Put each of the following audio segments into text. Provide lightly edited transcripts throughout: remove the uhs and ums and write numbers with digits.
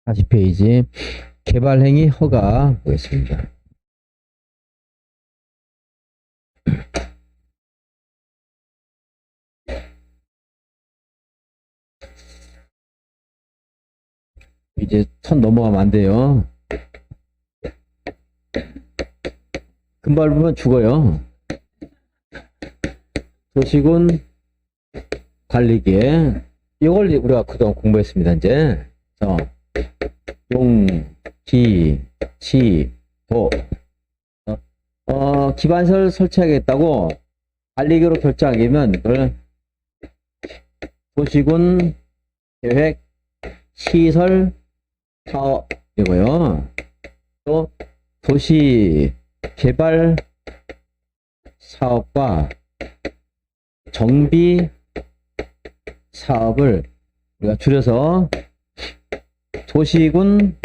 40페이지 개발행위 허가 보겠습니다. 이제 선 넘어가면 안 돼요. 금발 보면 죽어요. 도시군 관리계. 이걸 우리가 그동안 공부했습니다. 이제 용, 기, 치, 도. 기반시설 설치하겠다고 관리계로 결정하면 그걸 도시군 계획 시설 사업이고요. 또 도시 개발 사업과 정비 사업을 우리가 줄여서 도시군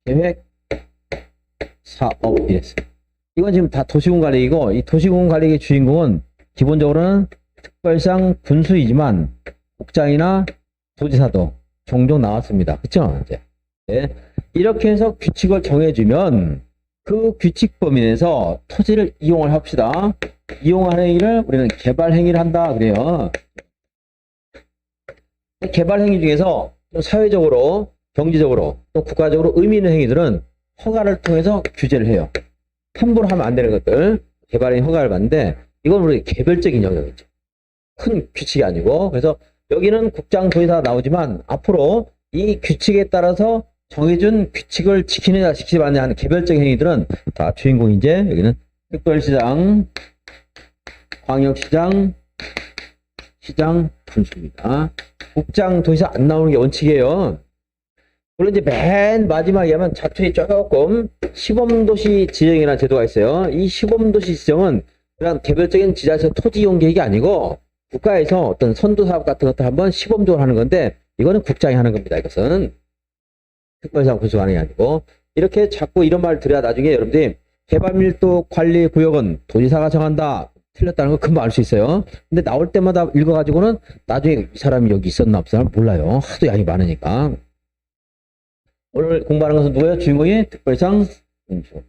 계획 사업이랬어요. 이건 지금 다 도시군 관리이고, 이 도시군 관리의 주인공은 기본적으로는 특별상 군수이지만 국장이나 도지사도 종종 나왔습니다. 그쵸? 이제. 네. 이렇게 해서 규칙을 정해주면 그 규칙 범위 내에서 토지를 이용을 합시다. 이용하는 행위를 우리는 개발 행위를 한다 그래요. 개발 행위 중에서 사회적으로, 경제적으로, 또 국가적으로 의미 있는 행위들은 허가를 통해서 규제를 해요. 함부로 하면 안 되는 것들 개발 행위 허가를 받는데, 이건 우리 개별적인 영역이죠. 큰 규칙이 아니고. 그래서 여기는 국장 도지사가 나오지만 앞으로 이 규칙에 따라서 정해준 규칙을 지키느냐 지키지 않느냐 하는 개별적인 행위들은 다 주인공이 이제 여기는 특별시장, 광역시장, 시장, 군수입니다. 국장 도지사 안 나오는 게 원칙이에요. 물론 이제 맨 마지막에 하면 자투리 조금 시범도시 지정이라는 제도가 있어요. 이 시범도시 지정은 그냥 개별적인 지자체 토지 이용 계획이 아니고 국가에서 어떤 선도 사업 같은 것들 한번 시범적으로 하는 건데, 이거는 국장이 하는 겁니다. 이것은 특별시장 군수가 하는 게 아니고. 이렇게 자꾸 이런 말을 드려야 나중에 여러분들이 개발밀도 관리 구역은 도지사가 정한다, 틀렸다는 거 금방 알 수 있어요. 근데 나올 때마다 읽어가지고는 나중에 이 사람이 여기 있었나 없었나 몰라요. 하도 양이 많으니까. 오늘 공부하는 것은 누구예요? 주인공이 특별시장 군수.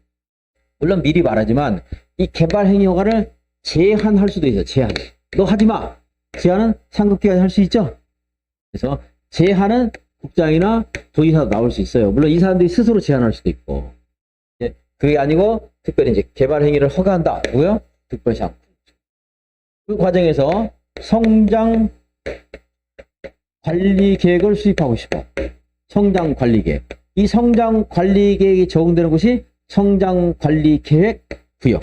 물론 미리 말하지만 이 개발 행위 허가를 제한할 수도 있어요. 제한. 너 하지 마. 제한은 상급기관이 할 수 있죠. 그래서 제한은 국장이나 도지사도 나올 수 있어요. 물론 이 사람들이 스스로 제한할 수도 있고. 그게 아니고 특별히 이제 개발 행위를 허가한다. 누구요? 특별시장. 그 과정에서 성장 관리 계획을 수립하고 싶어. 성장 관리 계획. 이 성장 관리 계획이 적용되는 곳이 성장 관리 계획 구역.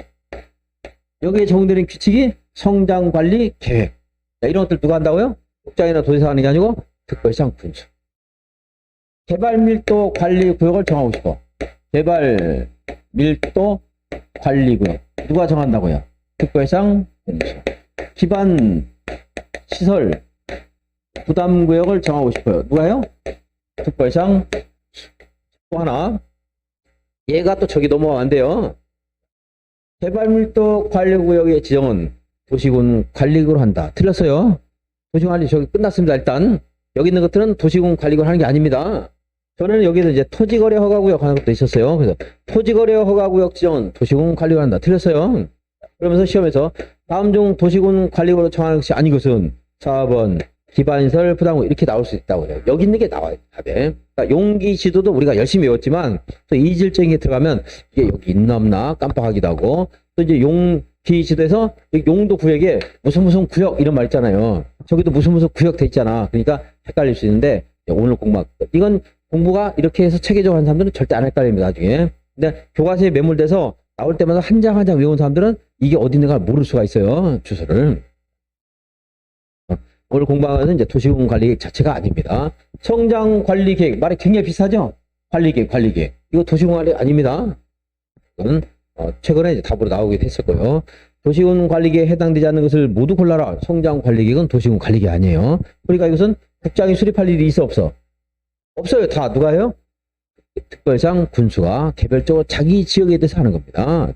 여기에 적용되는 규칙이 성장 관리 계획. 자, 이런 것들 누가 한다고요? 국장이나 도지사가 하는 게 아니고 특별시장 군수. 개발 밀도 관리 구역을 정하고 싶어. 개발 밀도 관리 구역. 누가 정한다고요? 특별시장 군수. 기반 시설 부담 구역을 정하고 싶어요. 누가요? 특별시장. 또 하나. 얘가 또 저기 넘어가면 안 돼요. 개발밀도 관리구역의 지정은 도시군 관리구역으로 한다. 틀렸어요. 도시군 관리 저기 끝났습니다. 일단 여기 있는 것들은 도시군 관리구역 하는 게 아닙니다. 저는 여기서 이제 토지거래 허가구역 하는 것도 있었어요. 그래서 토지거래 허가구역 지정은 도시군 관리구역 한다. 틀렸어요. 그러면서 시험에서 다음 중 도시군 관리구역으로 정하는 것이 아닌 것은 4번 기반시설 부담구 이렇게 나올 수 있다고 해요. 여기 있는 게 나와요. 답에. 그러니까 용기 지도도 우리가 열심히 외웠지만 또 이질적인 게 들어가면 이게 여기 있나 없나 깜빡하기도 하고, 또 이제 용기 지도에서 용도 구역에 무슨 구역 이런 말 있잖아요. 저기도 무슨 구역 돼 있잖아. 그러니까 헷갈릴 수 있는데 오늘 이건 공부가 이렇게 해서 체계적으로 하는 사람들은 절대 안 헷갈립니다. 나중에. 근데 교과서에 매몰돼서 나올 때마다 한 장 한 장 외운 사람들은 이게 어디 있는가 모를 수가 있어요. 주소를. 오늘 공부하는 것은 이제 도시군 관리계획 자체가 아닙니다. 성장 관리계획 말이 굉장히 비슷하죠? 관리계획. 이거 도시군 관리 아닙니다. 이건 최근에 이제 답으로 나오기도 했었고요. 도시군 관리계획에 해당되지 않는 것을 모두 골라라. 성장 관리계획은 도시군 관리계획 아니에요. 그러니까 이것은 국장이 수립할 일이 있어 없어? 없어요. 다 누가 해요? 특별시장 군수가 개별적으로 자기 지역에 대해서 하는 겁니다.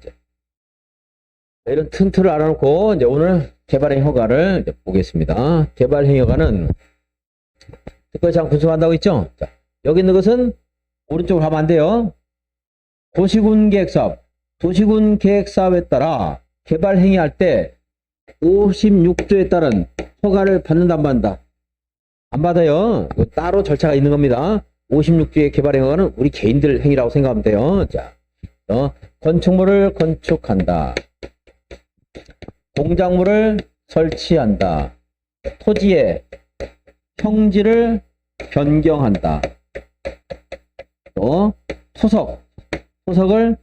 이런 튼틀을 알아놓고 이제 오늘 개발행위 허가를 이제 보겠습니다. 개발행위 허가는 특별시장 군수가 한다고 했죠? 자, 여기 있는 것은 오른쪽으로 가면 안 돼요. 도시군 계획사업. 도시군 계획사업에 따라 개발 행위할 때 56조에 따른 허가를 받는다 안 받는다? 안 받아요. 이거 따로 절차가 있는 겁니다. 56조의 개발 행위는 우리 개인들 행위라고 생각하면 돼요. 자, 건축물을 건축한다. 공작물을 설치한다. 토지의 형질을 변경한다. 또 토석을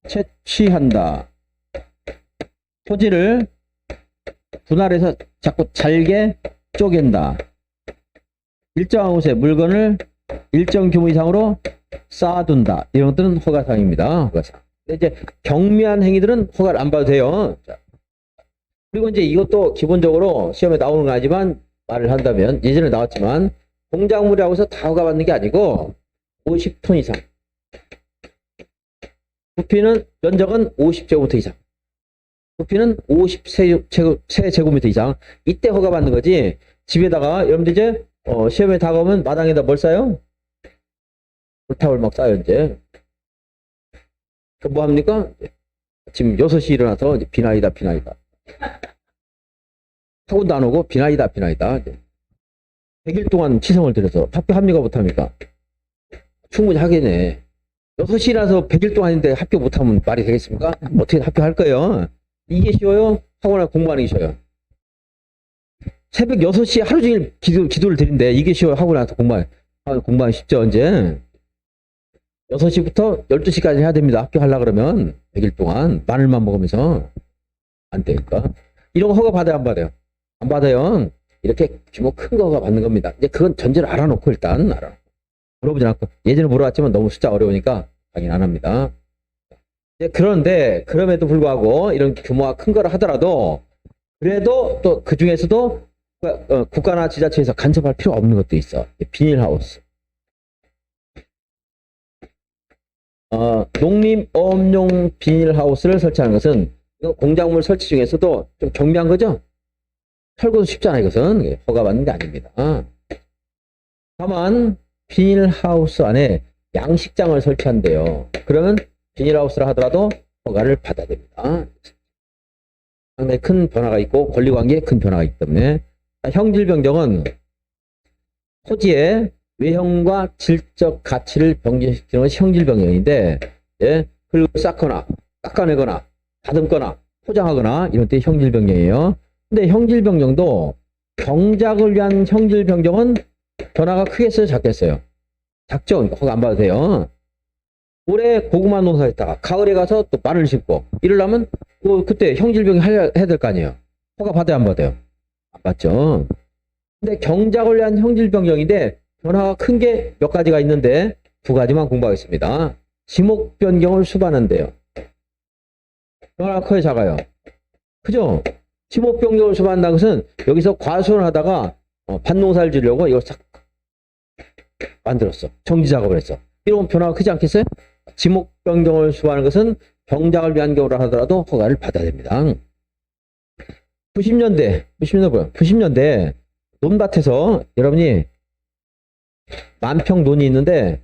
채취한다. 토지를 분할해서 자꾸 잘게 쪼갠다. 일정한 곳에 물건을 일정 규모 이상으로 쌓아둔다. 이런 것들은 허가사항입니다. 허가사항. 근데 이제 경미한 행위들은 허가를 안 봐도 돼요. 자. 그리고 이제 이것도 기본적으로 시험에 나오는 거 아니지만 말을 한다면 예전에 나왔지만 공작물이라고 해서 다 허가 받는 게 아니고 50톤 이상. 부피는 면적은 50제곱미터 이상. 부피는 50세제곱미터 이상. 이때 허가 받는 거지. 집에다가 여러분들 이제 시험에 다가오면 마당에다 뭘 싸요? 불탑을 막 싸요 이제. 그 뭐 합니까? 지금 6시 일어나서 이제 비나이다. 학원도 안 오고 비나이다. 100일 동안 치성을 들여서 합격합니까 못합니까? 충분히 하겠네. 6시 일어나서 100일 동안인데 합격 못하면 말이 되겠습니까? 어떻게 합격할 거예요? 이게 쉬워요? 학원에 공부하는 게 쉬워요? 새벽 6시에 하루 종일 기도를 드린데 이게 쉬워요? 학원에 와서 공부하기 쉽죠 이제? 6시부터 12시까지 해야 됩니다. 합격하려고 그러면 100일 동안 마늘만 먹으면서 안 되니까. 이런 거 허가 받아요 안 받아요? 안 받아요. 이렇게 규모 큰 거 허가 받는 겁니다. 이제 그건 전제를 알아놓고 일단 물어보지 않고 예전에 물어봤지만 너무 숫자 어려우니까 확인 안 합니다. 그런데 그럼에도 불구하고 이런 규모가 큰 거를 하더라도 그래도 또 그 중에서도 국가나 지자체에서 간섭할 필요 없는 것도 있어. 비닐하우스. 농림어업용 비닐하우스를 설치하는 것은 공작물 설치 중에서도 좀 경미한 거죠? 철거도 쉽잖아 이것은. 허가받는 게 아닙니다. 다만 비닐하우스 안에 양식장을 설치한대요. 그러면 비닐하우스를 하더라도 허가를 받아야 됩니다. 상당히 큰 변화가 있고 권리관계에 큰 변화가 있기 때문에. 형질변경은 토지의 외형과 질적 가치를 변경시키는 것이 형질변경인데, 예, 그리고 쌓거나 깎아내거나 다듬거나 포장하거나 이런 때 형질변경이에요. 근데 형질변경도 경작을 위한 형질변경은 변화가 크겠어요 작겠어요? 작죠. 허가 안 받아도 돼요. 올해 고구마 농사했다가 가을에 가서 또 마늘 심고 이러려면 그때 형질변경 해야 될 거 아니에요. 허가 받아야 안 받아요? 안 받죠. 근데 경작을 위한 형질변경인데 변화가 큰 게 몇 가지가 있는데 두 가지만 공부하겠습니다. 지목 변경을 수반한대요. 변화가 커요 작아요? 그죠? 지목 변경을 수반한다는 것은 여기서 과수원을 하다가 밭농사를 지으려고 이걸 싹 만들었어. 정지 작업을 했어. 이런 변화가 크지 않겠어요? 지목 변경을 수반하는 것은 경작을 위한 경우를 하더라도 허가를 받아야 됩니다. 90년대 논밭에서 여러분이 만평 논이 있는데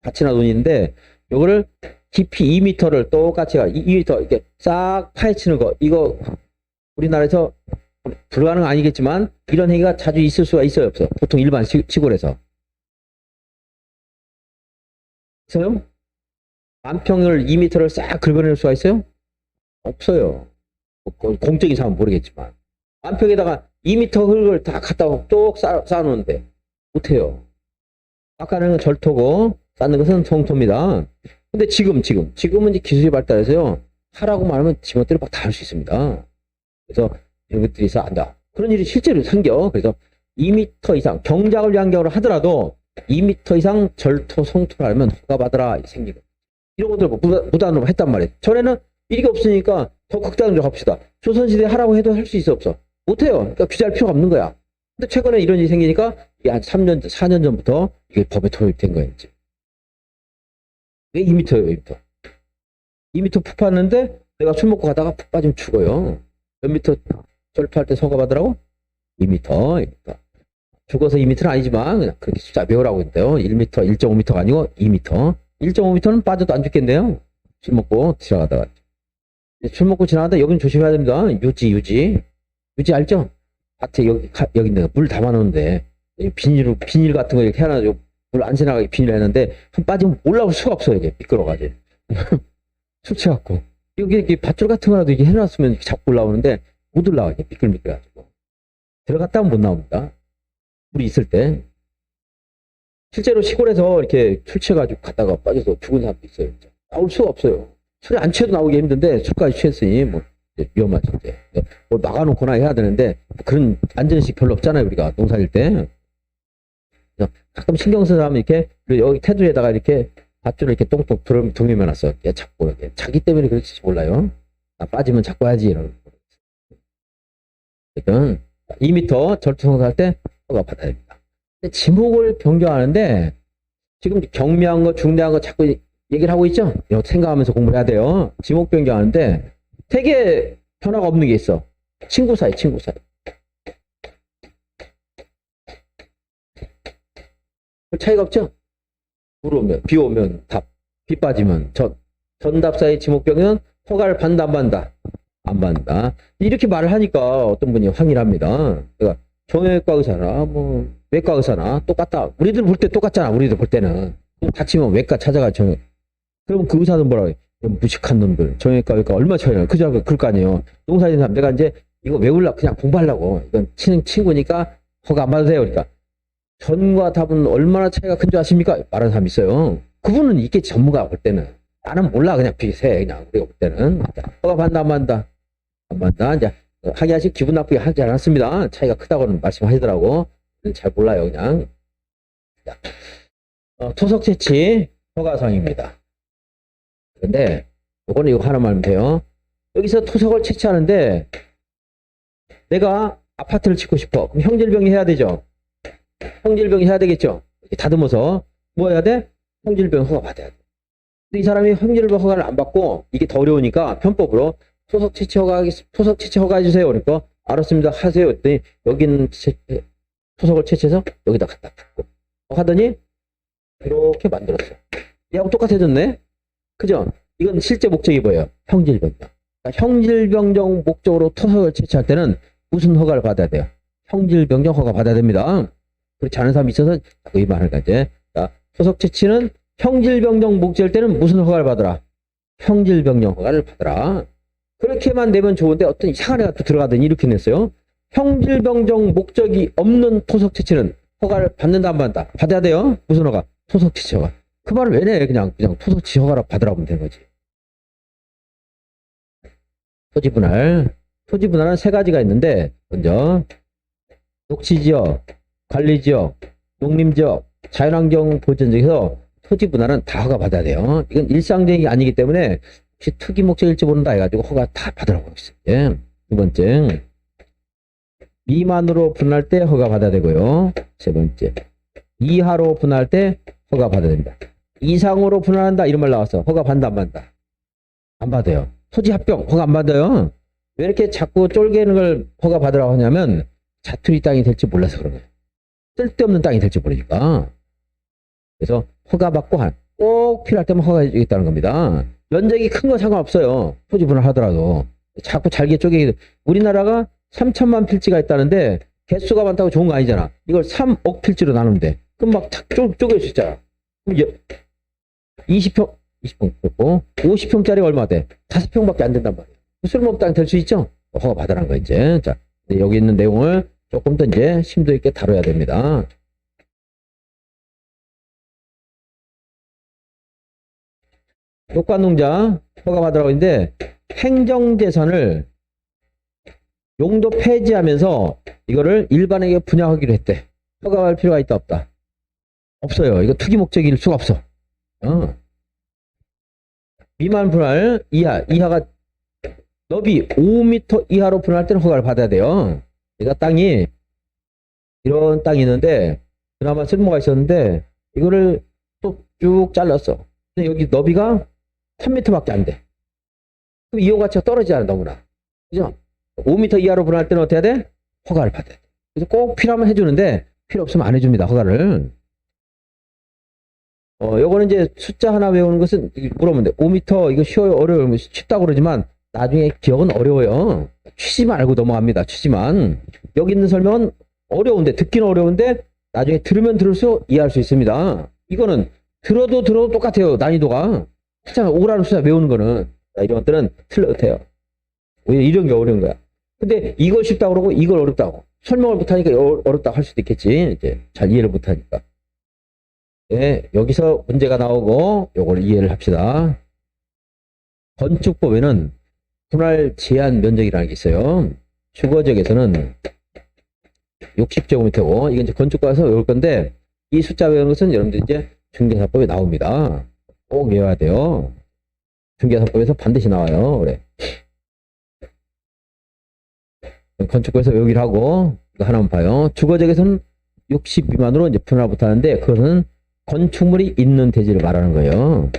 밭이나 논이 있는데 요거를 깊이 2m를 똑같이 2m 이렇게 싹 파헤치는 거 이거 우리나라에서 불가능 아니겠지만 이런 행위가 자주 있을 수가 있어요 없어? 보통 일반 시골에서 있어요? 만평을 2m를 싹 긁어낼 수가 있어요? 없어요. 공적인 사람은 모르겠지만 만평에다가 2m 흙을 다 갖다 똑 쌓아놓는데 못해요. 깎아내는 건 절토고 쌓는 것은 성토입니다. 근데 지금은 이제 기술이 발달해서요 하라고 말하면 지멋대로 막 다 할 수 있습니다. 그래서 이런 것들이 있어 안다. 그런 일이 실제로 생겨. 그래서 2m 이상 경작을 위한 경우를 하더라도 2m 이상 절토 성토를 하면 허가받으라 생기고 이런 것들 무단으로 했단 말이에요. 전에는 일이 없으니까 더 극단적으로 합시다. 조선시대 하라고 해도 할 수 있어 없어? 못해요. 그러니까 규제할 필요가 없는 거야. 근데 최근에 이런 일이 생기니까 이게 한 3년, 4년 전부터 이게 법에 도입된 거예요. 이제. 왜 2m예요, 2m? 2m 푹 팠는데 내가 술 먹고 가다가 푹 빠지면 죽어요. 몇 미터 절파할 때 허가받으라고? 2m. 죽어서 2m는 아니지만 그냥 그렇게 숫자 외우라고 했대요. 1m, 1.5m가 아니고 2m. 1.5m는 빠져도 안 죽겠네요. 술 먹고 지나가다가. 술 먹고 지나가다 여기는 조심해야 됩니다. 유지 알죠? 밭에 여기 있는 물 담아놓는데 비닐 같은 거 이렇게 해놔가지고 물 안 지나가게 비닐 해놨는데 손 빠지면 올라올 수가 없어요. 이게 미끄러가지고 술 취해갖고 여기 밧줄 같은 거라도 이렇게 해놨으면 이렇게 잡고 올라오는데 못 올라와. 이게 미끌미끌해가지고 들어갔다 하면 못 나옵니다. 물이 있을 때. 실제로 시골에서 이렇게 술 취해가지고 갔다가 빠져서 죽은 사람도 있어요. 진짜. 나올 수가 없어요. 술이 안 취해도 나오기 힘든데 술까지 취했으니 뭐 위험하지 이제. 뭐 막아놓거나 해야 되는데 그런 안전식 별로 없잖아요. 우리가 농사일 때. 가끔 신경 쓰는 사람은 이렇게 여기 테두리에다가 이렇게 밧줄을 이렇게 똥똥 동여매놨어. 이렇게 잡고 이렇게 자기 때문에 그렇지 몰라요. 나 빠지면 잡고 해야지 이러는 거. 그러니까 2m 절투성사할 때 허가 받아야 됩니다. 근데 지목을 변경하는데 지금 경미한 거 중대한 거 자꾸 얘기를 하고 있죠. 이거 생각하면서 공부를 해야 돼요. 지목 변경하는데 되게 변화가 없는 게 있어. 친구 사이. 차이가 없죠? 물 오면, 비 오면 답, 비 빠지면 전답 사이 지목 변경은 허가를 받는다, 안 받는다? 안 받는다. 이렇게 말을 하니까 어떤 분이 항의를 합니다. 그러니까 정형외과 의사나 뭐 외과 의사나 똑같다. 우리들 볼 때 똑같잖아. 우리들 볼 때는. 다치면 외과 찾아가 정형. 그러면 그 의사는 뭐라고 해? 무식한 놈들. 정형외과 외과 얼마 차이나. 그저 그럴 거 아니에요. 농사짓는 사람 내가 이제 이거 외우려고 그냥 공부하려고. 이건 친구니까 허가 안 받으세요. 그러니까 전과 답은 얼마나 차이가 큰 줄 아십니까? 말하는 사람 있어요. 그분은 있겠지. 전문가가 볼 때는. 나는 몰라. 그냥 비슷해. 그냥 우리가 볼 때는. 허가 받는다 안 받는다? 안 받는다. 이제 항의하시 기분 나쁘게 하지 않았습니다. 차이가 크다고는 말씀하시더라고. 잘 몰라요. 그냥. 토속 채취 허가사항입니다. 근데 요거는 이거 하나만 하면 돼요. 여기서 토속을 채취하는데 내가 아파트를 짓고 싶어. 그럼 형질병이 해야 되죠. 형질병이 해야 되겠죠. 이렇게 다듬어서 뭐 해야 돼? 형질병 허가 받아야 돼. 근데 이 사람이 형질병 허가를 안 받고 이게 더 어려우니까 편법으로 토속 채취 허가해 주세요. 그러니까 알았습니다. 하세요. 그랬더니 여기는 토속을 채취해서 여기다 갖다 붓고 하더니 이렇게 만들었어. 얘하고 똑같아졌네. 그죠? 이건 실제 목적이 뭐예요? 형질병정. 그러니까 형질병정 목적으로 토속을 채취할 때는 무슨 허가를 받아야 돼요? 형질병정 허가 받아야 됩니다. 그렇지 않은 사람이 있어서 이 말을 가지. 자, 토속 채취는 형질병정 목적일 때는 무슨 허가를 받으라? 형질병정 허가를 받으라. 그렇게만 되면 좋은데 어떤 이상한 애가 또 들어가더니 이렇게 냈어요. 형질병정 목적이 없는 토속 채취는 허가를 받는다 안 받는다? 받아야 돼요. 무슨 허가? 토속 채취 허가. 그 말을 왜 내? 그냥 토속 채취 허가를 받으라고 하면 되는 거지. 토지 분할. 토지 분할은 세 가지가 있는데 먼저 녹지지역, 관리지역, 농림지역, 자연환경 보전지역에서 토지 분할은 다 허가 받아야 돼요. 이건 일상적이 아니기 때문에 혹시 특이 목적일지 모른다 해가지고 허가 다 받으라고 했어요. 예. 두 번째, 미만으로 분할 때 허가 받아야 되고요. 세 번째, 이하로 분할 때 허가 받아야 됩니다. 이상으로 분할한다 이런 말 나왔어. 허가 받는다 안 받는다? 안 받아요. 토지 합병 허가 안 받아요. 왜 이렇게 자꾸 쫄개는 걸 허가 받으라고 하냐면 자투리 땅이 될지 몰라서 그런 거예요. 쓸데없는 땅이 될지 모르니까. 그래서 허가 받고 꼭 필요할 때만 허가 해주겠다는 겁니다. 면적이 큰 거 상관없어요. 토지 분할하더라도. 자꾸 잘게 쪼개기. 우리나라가 3천만 필지가 있다는데 개수가 많다고 좋은 거 아니잖아. 이걸 3억 필지로 나누면 돼. 그럼 막 쪼갤 수 있잖아. 그럼 20평 그렇고 50평짜리가 얼마 돼? 5평밖에 안 된단 말이야. 쓸모없는 땅이 될 수 있죠? 허가 받으라는 거 이제. 자, 여기 있는 내용을 조금 더 이제 심도 있게 다뤄야 됩니다. 녹과농장 허가 받으라고 했는데 행정재산을 용도 폐지하면서 이거를 일반에게 분양하기로 했대. 허가할 필요가 있다 없다? 없어요. 이거 투기 목적일 수가 없어. 미만 분할 이하가 너비 5m 이하로 분할할 때는 허가를 받아야 돼요. 그러니까 땅이 이런 땅이 있는데 그나마 쓸모가 있었는데 이거를 또 쭉 잘랐어. 근데 여기 너비가 3m밖에 안 돼. 그럼 이용 가치가 떨어지잖아 너무나. 그죠? 5m 이하로 분할할 때는 어떻게 해야 돼? 허가를 받아야 돼. 그래서 꼭 필요하면 해주는데 필요 없으면 안 해줍니다. 허가를. 요거는 이제 숫자 하나 외우는 것은 물어보면 돼. 5m 이거 쉬워요, 어려워요? 쉽다고 그러지만 나중에 기억은 어려워요. 취지만 알고 넘어갑니다. 취지만. 여기 있는 설명은 어려운데, 듣기는 어려운데 나중에 들으면 들을수록 이해할 수 있습니다. 이거는 들어도 똑같아요. 난이도가. 숫자 5라는 숫자 외우는 거는 이런 것들은 틀려도 오히려 이런 게 어려운 거야. 근데 이걸 쉽다고 그러고 이걸 어렵다고. 설명을 못하니까 어렵다고 할 수도 있겠지. 이제 잘 이해를 못하니까. 네, 여기서 문제가 나오고 요걸 이해를 합시다. 건축법에는 분할 제한 면적이라는 게 있어요. 주거지역에서는 60제곱미터고 이건 이제 건축과에서 외울 건데 이 숫자 외우는 것은 여러분들 이제 중개사법에 나옵니다. 꼭 외워야 돼요. 중개사법에서 반드시 나와요. 그래. 건축과에서 외우기를 하고 이거 하나만 봐요. 주거지역에서는 60 미만으로 이제 분할 못하는데 그것은 건축물이 있는 대지를 말하는 거예요.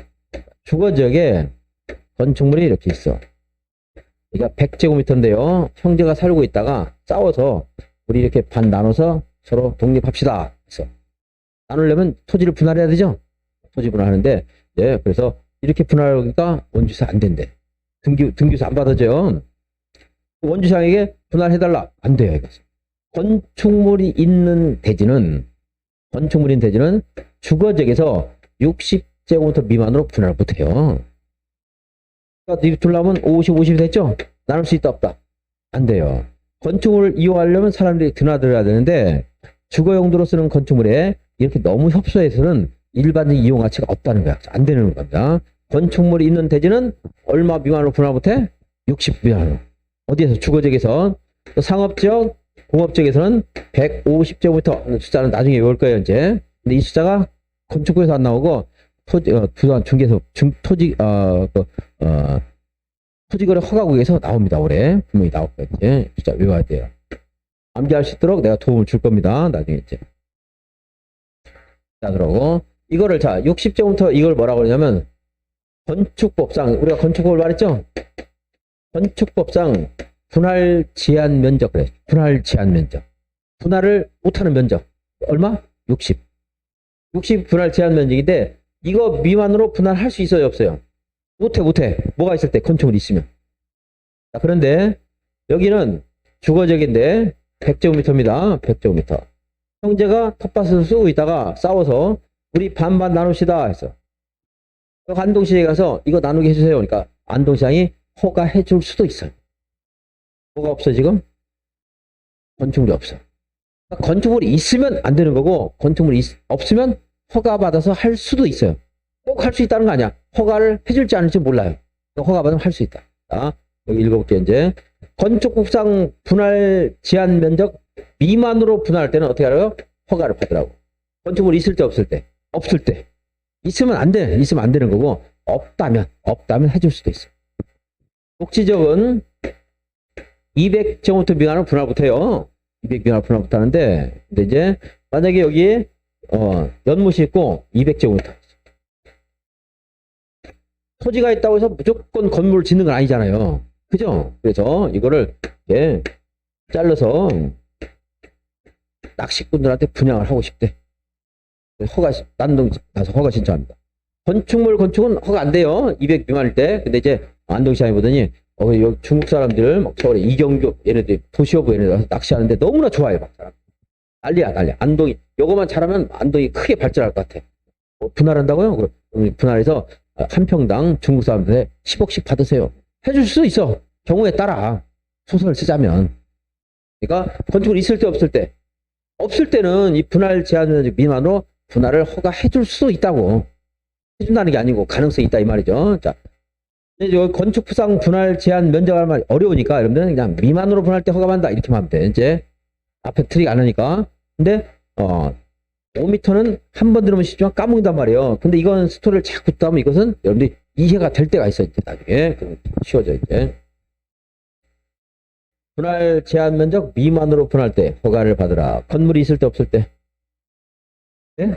주거지역에 건축물이 이렇게 있어. 그러니까 100제곱미터인데요. 형제가 살고 있다가 싸워서 우리 이렇게 반 나눠서 서로 독립합시다. 그래서 나누려면 토지를 분할해야 되죠. 토지 분할하는데 그래서 이렇게 분할하기가 원주사 안 된대. 등기소 안 받아줘요. 원주상에게 분할해달라. 안 돼요. 이거. 건축물이 있는 대지는 주거지역에서 60제곱미터 미만으로 분할 못해요. 그러니까 이렇게 둘러면 50 됐죠? 나눌 수 있다 없다? 안 돼요. 건축물을 이용하려면 사람들이 드나들어야 되는데 주거 용도로 쓰는 건축물에 이렇게 너무 협소해서는 일반적인 이용 가치가 없다는 거야. 안 되는 겁니다. 건축물이 있는 대지는 얼마 미만으로 분할 못해? 60 미만으로. 어디에서? 주거지역에서. 또 상업지역, 공업지역에서는 150제곱미터 숫자는 나중에 외울 거예요, 이제. 근데 이 숫자가 건축부에서 안 나오고 부산 중개소 토지거래 허가국에서 나옵니다. 올해 분명히 나올 거예요. 이제 숫자 외워야 돼요. 암기할 수 있도록 내가 도움을 줄 겁니다. 나중에 이제. 자, 그러고 이거를 60제곱미터 이걸 뭐라고 그러냐면 건축법상 우리가 건축법을 말했죠. 건축법상 분할 제한 면적 그래. 분할 제한 면적. 분할을 못하는 면적 얼마? 60 분할 제한 면적인데 이거 미만으로 분할할 수 있어요, 없어요? 못해. 뭐가 있을 때? 건축물이 있으면. 자, 그런데 여기는 주거지역인데 100제곱미터입니다. 100제곱미터. 형제가 텃밭을 쓰고 있다가 싸워서 우리 반반 나눕시다 해서 안동시장에 가서 이거 나누게 해주세요. 그러니까 안동시장이 허가해 줄 수도 있어요. 뭐가 없어 지금? 건축물이 없어. 그러니까 건축물이 있으면 안 되는 거고 건축물이 없으면 허가받아서 할 수도 있어요. 꼭 할 수 있다는 거 아니야. 허가를 해줄지 않을지 몰라요. 허가받으면 할 수 있다. 자, 여기 읽어볼게요. 이제 건축법상 분할 제한 면적 미만으로 분할할 때는 어떻게 하라고요? 허가를 받으라고. 건축물이 있을 때 없을 때. 없을 때. 있으면 안 돼. 있으면 안 되는 거고 없다면 해줄 수도 있어요. 녹지적은 200제곱미터 미만으로 분할 못해요. 200 미만으로 분할 못하는데 근데 이제 만약에 여기에 연못이 있고 200제곱미터 토지가 있다고 해서 무조건 건물을 짓는 건 아니잖아요. 그죠? 그래서 이거를 이렇게 잘라서 낚시꾼들한테 분양을 하고 싶대. 난동 가서 허가 신청합니다. 건축은 허가 안 돼요. 200 미만일 때. 근데 이제 안동시장에 보더니 여기 중국 사람들 막 서울에 이경규 얘네들 도시어부 얘네들 와서 낚시하는데 너무나 좋아요. 막 사람. 난리야. 안동이 요거만 잘하면 안동이 크게 발전할 것 같아. 분할한다고요? 그럼 분할해서 한 평당 중국 사람들한테 10억씩 받으세요. 해줄 수도 있어. 경우에 따라 소설을 쓰자면. 그러니까 건축을 있을 때 없을 때. 없을 때는 이 분할 제한 미만으로 분할을 허가해 줄 수도 있다고. 해준다는 게 아니고 가능성이 있다 이 말이죠. 자, 이제 건축부상 분할 제한 면적할 말이 어려우니까 여러분들은 그냥 미만으로 분할 때 허가받는다 이렇게만 하면 돼. 이제 앞에 트릭 안 하니까. 근데 5m는 한 번 들으면 쉽지만 까먹는단 말이에요. 근데 이건 스토리를 자꾸 듣다 보면 이것은 여러분들이 이해가 될 때가 있어요. 이제 나중에. 쉬워져 이제. 분할 제한 면적 미만으로 분할 때 허가를 받으라. 건물이 있을 때 없을 때? 네?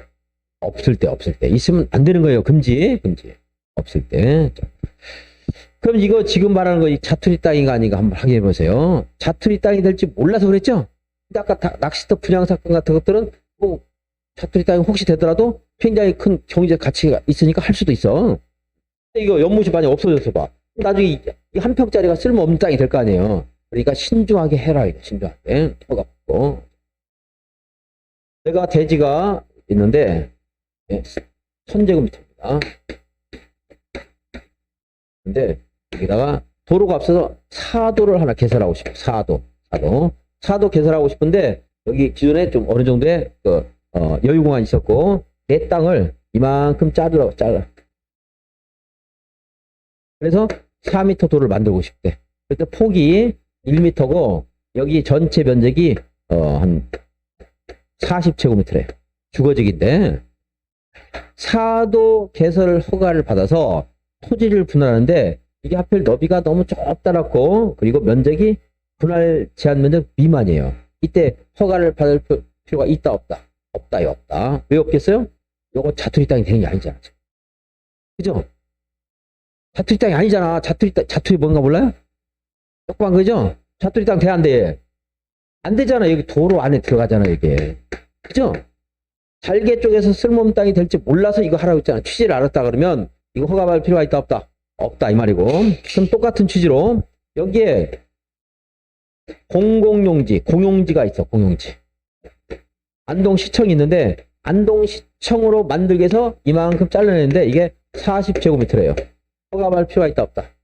없을 때. 있으면 안 되는 거예요. 금지. 없을 때. 그럼 이거 지금 말하는 거 이 자투리 땅인가 아닌가 한번 확인해 보세요. 자투리 땅이 될지 몰라서 그랬죠? 근데 아까 낚시터 분양 사건 같은 것들은 뭐 자투리 땅이 혹시 되더라도 굉장히 큰 경제적 가치가 있으니까 할 수도 있어. 이거 연못이 만약 없어져서 봐. 나중에 이 한 평짜리가 쓸모없는 땅이 될 거 아니에요. 그러니까 신중하게 해라, 이거 신중하게. 허가 받고. 내가 대지가 있는데, 1000제곱미터입니다. 근데 여기다가 도로가 없어서 사도를 하나 개설하고 싶어. 사도 개설하고 싶은데, 여기 기존에 좀 어느 정도의 여유 공간이 있었고, 내 땅을 이만큼 잘라. 그래서 4m 도를 만들고 싶대. 그때 폭이 1m고, 여기 전체 면적이 한 40제곱미터래. 주거지기인데, 사도 개설 허가를 받아서 토지를 분할하는데, 이게 하필 너비가 너무 좁다랗고, 그리고 면적이 분할 제한 면적 미만이에요. 이때 허가를 받을 필요가 있다, 없다? 없다요, 없다. 왜 없겠어요? 요거 자투리 땅이 되는 게 아니잖아. 그죠? 자투리 땅이 아니잖아. 자투리 뭔가 몰라요? 조그만 거죠? 자투리 땅 돼, 안 돼? 안 되잖아. 여기 도로 안에 들어가잖아, 이게. 그죠? 잘개 쪽에서 쓸모없는 땅이 될지 몰라서 이거 하라고 했잖아. 취지를 알았다 그러면 이거 허가받을 필요가 있다, 없다? 없다, 이 말이고. 그럼 똑같은 취지로 여기에 공용지가 있어, 공용지. 안동시청이 있는데 안동시청으로 만들기 위해서 이만큼 잘라내는데 이게 40제곱미터래요. 허가받을 필요가 있다, 없다?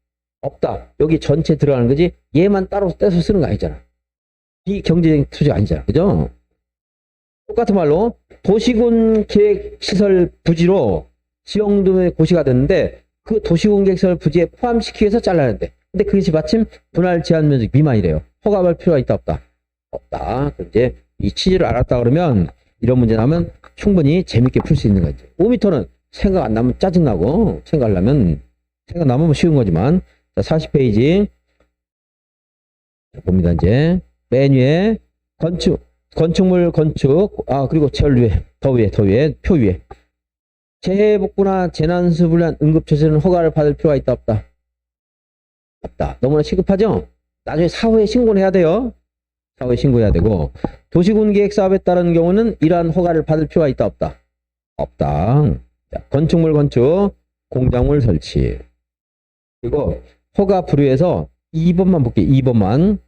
없다. 여기 전체 들어가는 거지 얘만 따로 떼서 쓰는 거 아니잖아. 비경제적인 투자가 아니잖아. 그죠? 똑같은 말로 도시군 계획시설 부지로 지형등의 고시가 됐는데 그 도시군 계획시설 부지에 포함시키기 위해서 잘라내는데 근데 그것이 마침 분할 제한 면적 미만이래요. 허가받을 필요가 있다, 없다? 없다. 이제 이 취지를 알았다 그러면 이런 문제 나면 충분히 재밌게 풀 수 있는 거지. 5m는 생각 안 나면 짜증나고 생각나면 쉬운 거지만 자, 40페이지 봅니다. 이제 맨 위에 건축물 건축 그리고 제일 위에 더 위에 표 위에 재해복구나 재난수불란 응급처치는 허가를 받을 필요가 있다, 없다? 없다. 너무나 시급하죠? 나중에 사후에 신고를 해야 돼요. 사후에 신고해야 되고 도시군 계획 사업에 따른 경우는 이러한 허가를 받을 필요가 있다, 없다? 없다. 자, 건축물 건축, 공작물 설치. 그리고 허가 부류에서 2번만 볼게요. 2번만.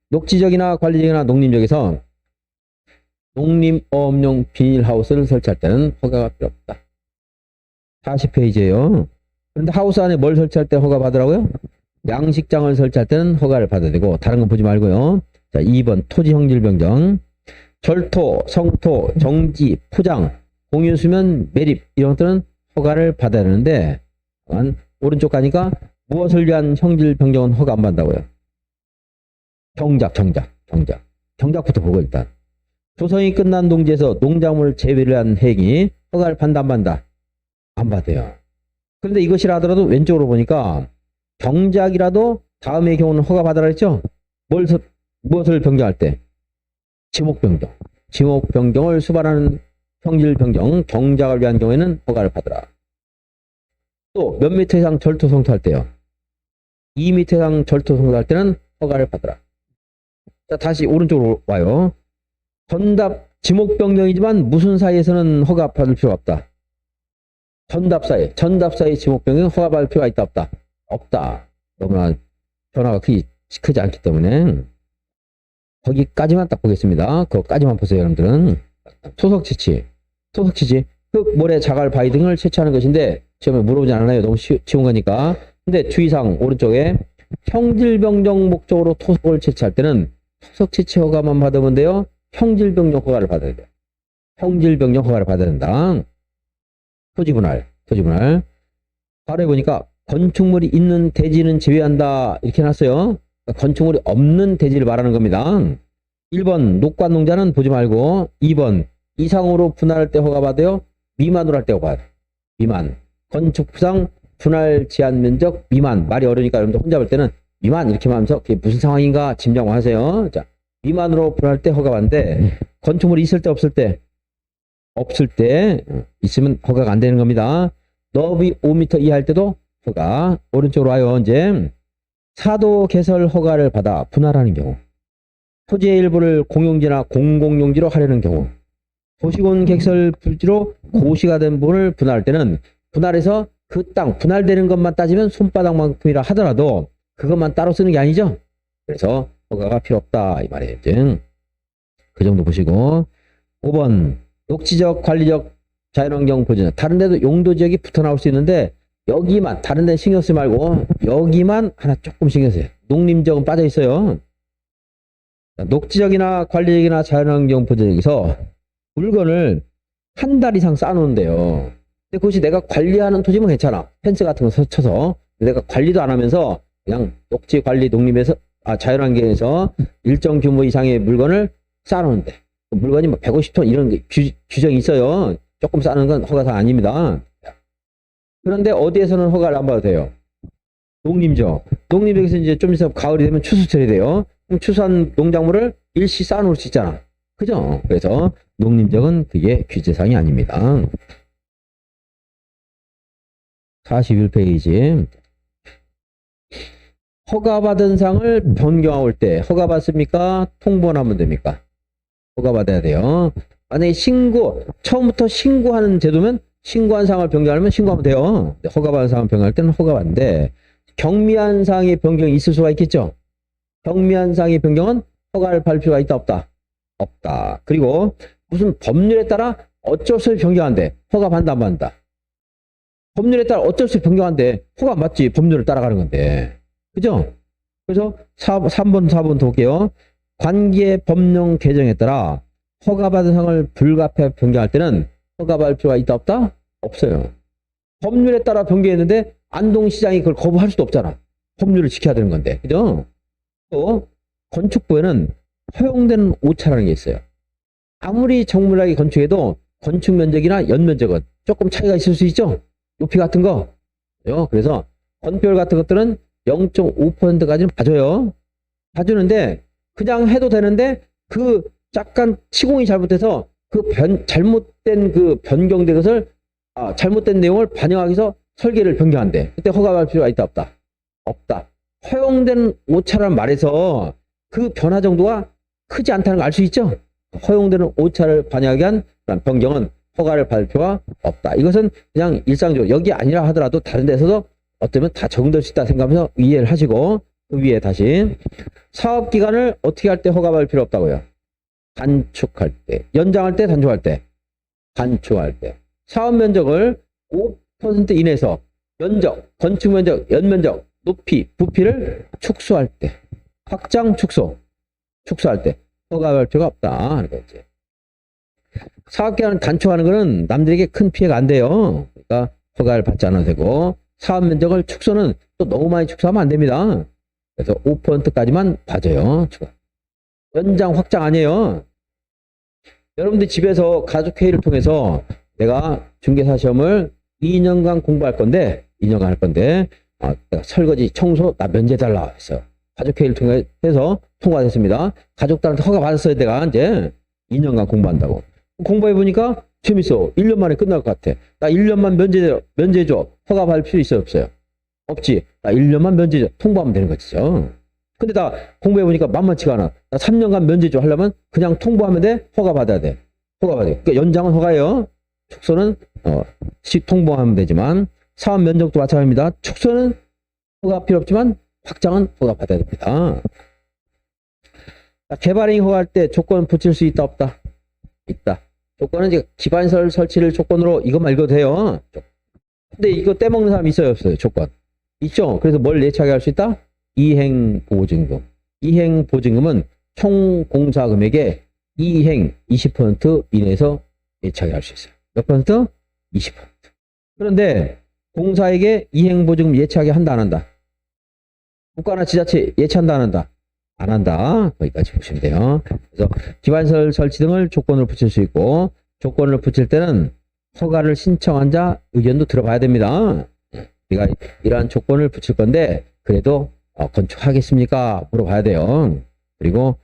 녹지적이나 관리적이나 농림적에서 농림어업용 비닐하우스를 설치할 때는 허가가 필요 없다. 40페이지에요. 그런데 하우스 안에 뭘 설치할 때 허가 받으라고요? 양식장을 설치할 때는 허가를 받아야 되고 다른 건 보지 말고요. 자, 2번 토지 형질 변경. 절토, 성토, 정지, 포장, 공유수면, 매립 이런 것들은 허가를 받아야 되는데 오른쪽 가니까 무엇을 위한 형질 변경은 허가 안 받는다고요? 경작부터 보고 일단. 조성이 끝난 농지에서 농작물 재배를 한 행위 허가를 받는다, 안 받는다? 안 받아요. 그런데 이것이라 하더라도 왼쪽으로 보니까 경작이라도 다음의 경우는 허가 받으라 했죠? 무엇을 변경할 때? 지목 변경을 수반하는 형질 변경, 경작을 위한 경우에는 허가를 받으라. 또 몇 미터 이상 절토 성토할 때요? 2m 이상 절토 성토할 때는 허가를 받으라. 자, 다시 오른쪽으로 와요. 지목 변경이지만 무슨 사이에서는 허가 받을 필요가 없다. 전답 사이 지목 변경 허가 받을 필요가 있다, 없다? 없다. 너무나 변화가 크지 않기 때문에 거기까지만 딱 보겠습니다. 그거까지만 보세요, 여러분들은. 토속지치. 흙, 모래, 자갈, 바위 등을 채취하는 것인데 시험에 물어보지 않아요. 너무 쉬운 거니까. 근데 주의사항 오른쪽에 형질변경 목적으로 토속을 채취할 때는 토속채취 허가만 받으면 돼요. 형질변경 허가를 받아야 돼요. 형질변경 허가를 받아야 된다. 토지분할. 바로 해보니까 건축물이 있는 대지는 제외한다 이렇게 해놨어요. 건축물이 없는 대지를 말하는 겁니다. 1번 녹과농자는 보지 말고 2번 이상으로 분할할 때 허가 받아요. 미만으로 할 때 허가 받아요. 미만. 건축부상 분할 제한 면적 미만. 말이 어려우니까 여러분들 혼자 볼 때는 미만 이렇게 하면서 그게 무슨 상황인가 짐작을 하세요. 자, 미만으로 분할할 때 허가 받는데 건축물이 있을 때 없을 때 있으면 허가가 안 되는 겁니다. 너비 5m 이하 할 때도 허가. 오른쪽으로 와요. 이제 사도 개설 허가를 받아 분할하는 경우, 토지의 일부를 공용지나 공공용지로 하려는 경우, 도시군 객설 부지로 고시가 된 부분을 분할할 때는 분할해서 그 땅 분할되는 것만 따지면 손바닥만큼이라 하더라도 그것만 따로 쓰는 게 아니죠. 그래서 허가가 필요 없다 이 말이에요. 그 정도 보시고 5번 녹지적 관리적 자연환경 보전 다른 데도 용도 지역이 붙어 나올 수 있는데 여기만 다른 데 신경 쓰지 말고 여기만 하나 조금 신경 써요. 농림지역은 빠져 있어요. 녹지적이나 관리적이나 자연환경 보전에서 물건을 한 달 이상 쌓아놓는데요. 근데 그것이 내가 관리하는 토지면 괜찮아. 펜스 같은 거 쳐서 내가 관리도 안 하면서 그냥 녹지 관리 농림에서 자연환경에서 일정 규모 이상의 물건을 쌓아놓는데 물건이 뭐 150톤 이런 규정이 있어요. 조금 쌓는 건 허가사항 아닙니다. 그런데 어디에서는 허가를 안 받아도 돼요? 농림지역. 농림지역에서 이제 좀 있으면 가을이 되면 추수철이 돼요. 그럼 추수한 농작물을 일시 쌓아놓을 수 있잖아. 그죠? 그래서 농림지역은 그게 규제사항이 아닙니다. 41페이지. 허가받은 상을 변경할 때 허가받습니까? 통보는 하면 됩니까? 허가받아야 돼요. 만약에 처음부터 신고하는 제도면 신고한 상을 변경하면 신고하면 돼요. 허가받은 상을 변경할 때는 허가받는데 경미한 상의 변경이 있을 수가 있겠죠. 경미한 상의 변경은 허가를 받을 필요가 있다 없다? 없다. 그리고 무슨 법률에 따라 어쩔 수 없이 변경한대. 허가받는다 안 받는다? 법률에 따라 어쩔 수 없이 변경한대. 허가 맞지. 법률을 따라가는 건데. 그죠? 그래서 3번 4번 더 볼게요. 관계 법령 개정에 따라 허가받은 상을 불가피하게 변경할 때는 허가받을 필요가 있다 없다? 없어요. 법률에 따라 변경했는데 안동시장이 그걸 거부할 수도 없잖아. 법률을 지켜야 되는 건데. 그죠? 또 건축부에는 허용되는 오차라는 게 있어요. 아무리 정밀하게 건축해도 건축 면적이나 연면적은 조금 차이가 있을 수 있죠. 높이 같은 거. 그래서 건별 같은 것들은 0.5%까지는 봐줘요. 봐주는데 그냥 해도 되는데 그 약간 시공이 잘못돼서 그 잘못된 그 변경된 것을 잘못된 내용을 반영하기 위해서 설계를 변경한대. 그때 허가받을 필요가 있다 없다? 없다. 허용된 오차란 말에서 그 변화 정도가 크지 않다는 걸 알 수 있죠. 허용되는 오차를 반영하기 위한 변경은 허가를 받을 필요가 없다. 이것은 그냥 일상적으로 여기 아니라 하더라도 다른 데서도 어쩌면 다 적용될 수 있다 생각하면서 이해를 하시고 그 위에 다시 사업기간을 어떻게 할 때 허가받을 필요 없다고요? 단축할 때, 연장할 때, 단축할 때, 단축할 때. 사업 면적을 5% 이내에서 면적, 건축 면적, 연면적, 높이, 부피를 축소할 때, 확장, 축소할 때 허가받을 필요가 없다. 이제 사업기간을 단축하는 것은 남들에게 큰 피해가 안 돼요. 그러니까 허가를 받지 않아도 되고 사업 면적을 축소는 또 너무 많이 축소하면 안 됩니다. 그래서 5%까지만 봐줘요. 연장 확장 아니에요. 여러분들 집에서 가족회의를 통해서 내가 중개사 시험을 2년간 공부할 건데 2년간 할 건데 내가 설거지 청소 나 면제달라 했어요. 가족회의를 통해서 통과됐습니다. 가족들한테 허가 받았어요. 내가 이제 2년간 공부한다고. 공부해보니까 재밌어. 1년 만에 끝날 것 같아. 나 1년만 면제해줘. 허가 받을 필요 있어요? 없어요? 없지. 나 1년만 면제해줘. 통보하면 되는 거죠. 근데 나 공부해보니까 만만치가 않아. 나 3년간 면제해줘 하려면 그냥 통보하면 돼? 허가 받아야 돼. 허가 받아야 돼. 그러니까 연장은 허가예요. 축소는 통보하면 되지만 사업 면적도 마찬가지입니다. 축소는 허가 필요 없지만 확장은 허가 받아야 됩니다. 개발행위 허가할 때 조건 붙일 수 있다 없다? 있다. 조건은 이제 기반시설 설치를 조건으로 이것만 읽어도 돼요. 근데 이거 떼먹는 사람 있어요 없어요? 조건 있죠. 그래서 뭘 예치하게 할 수 있다? 이행보증금. 이행보증금은 총 공사 금액의 이행 20% 이내에서 예치하게 할 수 있어요. 몇 퍼센트? 20%. 그런데 공사에게 이행보증금 예치하게 한다 안 한다? 국가나 지자체 예치한다 안 한다? 안 한다. 거기까지 보시면 돼요. 그래서 기반시설 설치 등을 조건으로 붙일 수 있고 조건을 붙일 때는 허가를 신청한 자 의견도 들어봐야 됩니다. 우리가 이러한 조건을 붙일 건데 그래도 건축하겠습니까? 물어봐야 돼요. 그리고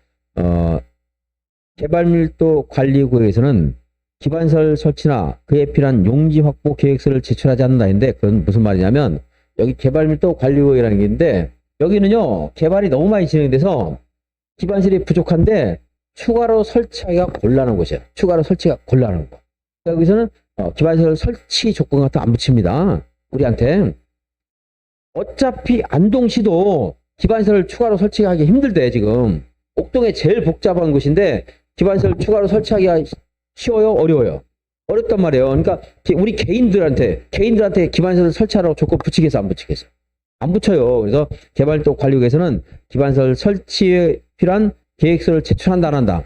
개발밀도 관리구역에서는 기반시설 설치나 그에 필요한 용지 확보 계획서를 제출하지 않는다 했는데 그건 무슨 말이냐면 여기 개발밀도 관리구역이라는 게 있는데 여기는요 개발이 너무 많이 진행돼서 기반시설이 부족한데 추가로 설치하기가 곤란한 곳이에요. 추가로 설치가 곤란한 곳. 그러니까 여기서는 기반시설 설치 조건 같은 거 안 붙입니다. 우리한테. 어차피 안동시도 기반시설 추가로 설치하기 힘들대 지금. 옥동에 제일 복잡한 곳인데 기반시설 추가로 설치하기가 쉬워요? 어려워요? 어렵단 말이에요. 그러니까 우리 개인들한테 기반시설 설치하라고 조건 붙이겠어 안 붙이겠어? 안 붙여요. 그래서 개발도 관리국에서는 기반시설 설치에 필요한 계획서를 제출한다 안 한다?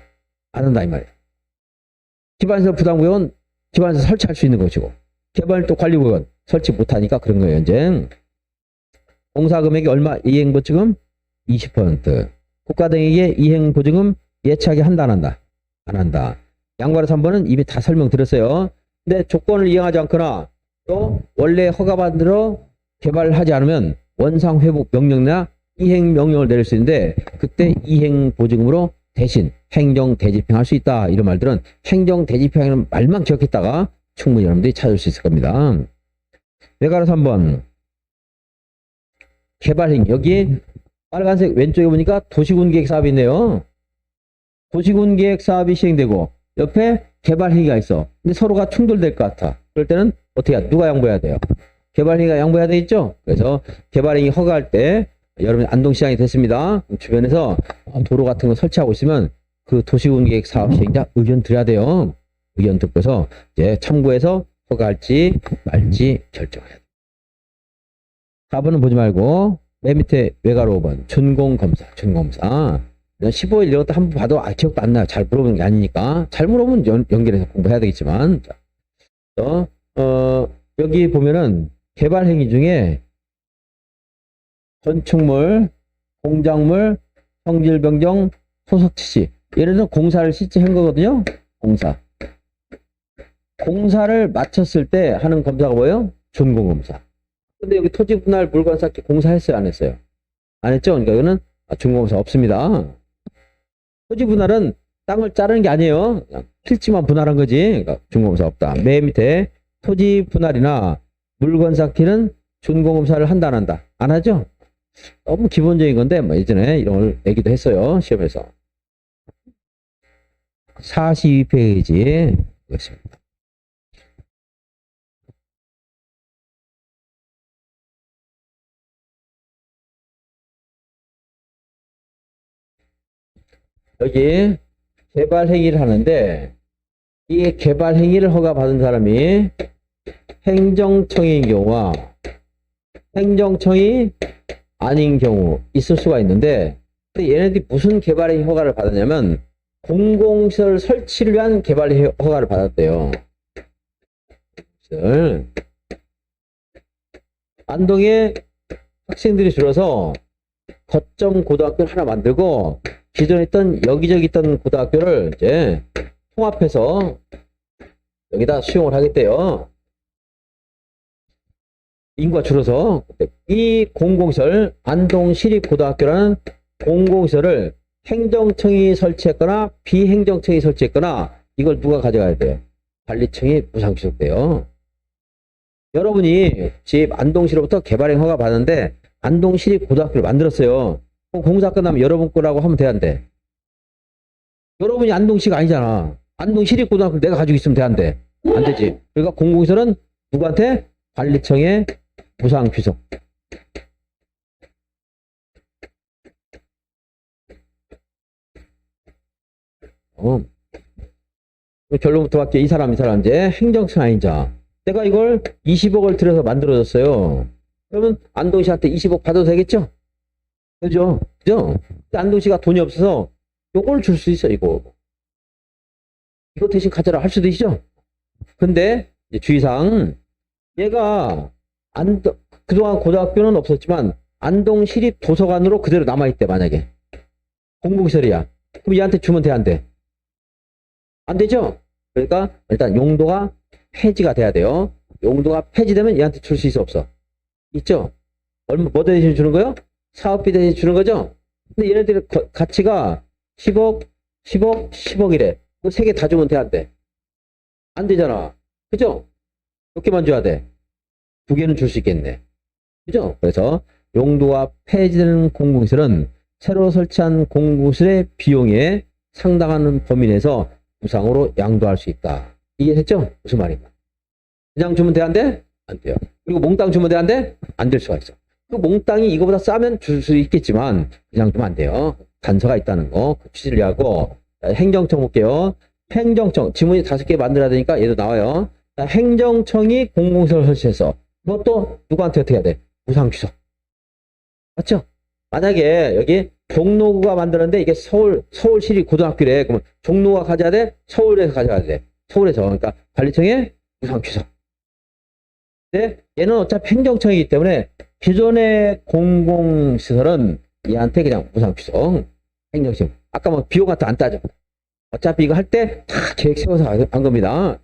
안 한다 이 말이에요. 기반시설 부담구역은 기반시설 설치할 수 있는 것이고 개발도 관리국은 설치 못하니까 그런 거예요. 이제 공사 금액이 얼마? 이행보증금 20%. 국가등에게 이행보증금 예치하게 한다 안 한다? 안 한다. 양과로 3번은 이미 다 설명드렸어요. 근데 조건을 이행하지 않거나 또 원래 허가받은 대로 개발하지 않으면 원상회복 명령이나 이행명령을 내릴 수 있는데 그때 이행보증금으로 대신 행정대집행할 수 있다. 이런 말들은 행정대집행이라는 말만 기억했다가 충분히 여러분들이 찾을 수 있을 겁니다. 외가로 3번 개발행 여기 빨간색 왼쪽에 보니까 도시군계획사업이 있네요. 도시군계획사업이 시행되고 옆에 개발행위가 있어. 근데 서로가 충돌될 것 같아. 그럴 때는 어떻게 해야? 누가 양보해야 돼요? 개발행위가 양보해야 되겠죠? 그래서 개발행위 허가할 때 여러분 안동시장이 됐습니다. 주변에서 도로 같은 거 설치하고 있으면 그 도시군계획 사업 시행자 의견 드려야 돼요. 의견 듣고서 이제 참고해서 허가할지 말지 결정해야 돼요. 4번은 보지 말고 맨 밑에 외가로 5번 준공검사. 15일 이런 것도 한번 봐도 기억도 안 나요. 잘 물어보는 게 아니니까. 잘 물어보면 연결해서 공부해야 되겠지만 여기 보면은 개발 행위 중에 건축물, 공작물, 성질 변경, 소속 지시. 예를 들어 공사를 실제 한 거거든요. 공사를 마쳤을 때 하는 검사가 뭐예요? 준공검사. 근데 여기 토지 분할 물건 쌓기 공사했어요? 안 했어요? 안 했죠? 그러니까 이거는 준공검사 없습니다. 토지 분할은 땅을 자르는 게 아니에요. 그냥 필지만 분할한 거지. 그러니까 준공검사 없다. 맨 밑에 토지 분할이나 물건 쌓기는 준공검사를 한다 안 한다? 안 하죠? 너무 기본적인 건데 뭐 예전에 이런 걸 내기도 했어요. 시험에서. 42페이지 보겠습니다. 여기 개발 행위를 하는데 이 개발 행위를 허가받은 사람이 행정청인 경우와 행정청이 아닌 경우 있을 수가 있는데 얘네들이 무슨 개발 행위 허가를 받았냐면 공공시설 설치를 위한 개발 허가를 받았대요. 안동에 학생들이 줄어서 거점 고등학교를 하나 만들고 기존에 있던 여기저기 있던 고등학교를 이제 통합해서 여기다 수용을 하겠대요. 인구가 줄어서 이 공공시설 안동시립고등학교라는 공공시설을 행정청이 설치했거나 비행정청이 설치했거나 이걸 누가 가져가야 돼요? 관리청이 보상취속돼요. 여러분이 집 안동시로부터 개발행 허가 받았는데 안동시립고등학교를 만들었어요. 공사 끝나면 여러분 거라고 하면 돼, 안 돼? 여러분이 안동시가 아니잖아. 안동시립고등학교 내가 가지고 있으면 돼, 안 돼? 안 되지. 그러니까 공공시설은 누구한테? 관리청에 보상취속. 결론부터 할게. 이 사람 이제 행정청 아니자. 내가 이걸 20억을 들여서 만들어줬어요. 그러면 안동시한테 20억 받아도 되겠죠? 그죠? 안동시가 돈이 없어서 요걸 줄 수 있어, 이거 대신 가져라 할 수도 있죠? 근데 주의사항, 얘가 그동안 고등학교는 없었지만 안동시립도서관으로 그대로 남아있대. 만약에 공공시설이야. 그럼 얘한테 주면 돼, 안 돼? 안 되죠? 그러니까 일단 용도가 폐지가 돼야 돼요. 용도가 폐지되면 얘한테 줄 수 있어, 없어? 있죠? 뭐 대신 주는 거요? 사업비 대신 주는 거죠? 근데 얘네들 가치가 10억, 10억, 10억이래. 그 세 개 다 주면 돼, 안 돼? 안 되잖아. 그죠? 몇 개만 줘야 돼? 2개는 줄 수 있겠네. 그죠? 그래서 용도가 폐지되는 공공시설은 새로 설치한 공공시설의 비용의 상당한 범위 내에서 무상으로 양도할 수 있다. 이게 됐죠? 무슨 말인가? 그냥 주면 돼, 안 돼? 안 돼요. 그리고 몽땅 주면 돼, 안 돼? 안 될 수가 있어. 그 몽땅이 이거보다 싸면 줄 수 있겠지만 그냥 주면 안 돼요. 단서가 있다는 거 취지를 이해하고. 행정청 볼게요. 행정청 지문이 5개 만들어야 되니까 얘도 나와요. 행정청이 공공시설을 설치해서 그것도 누구한테 어떻게 해야 돼? 무상 취소. 맞죠? 만약에 여기 종로구가 만드는데 이게 서울시립 고등학교래. 그러면 종로가 가져야 돼? 서울에서 가져야 돼? 서울에서. 그러니까 관리청에 무상 취소. 근데 얘는 어차피 행정청이기 때문에 기존의 공공시설은 얘한테 그냥 무상 취소. 행정청. 아까 뭐 비용 같은 안 따져. 어차피 이거 할 때 다 계획 세워서 한 겁니다.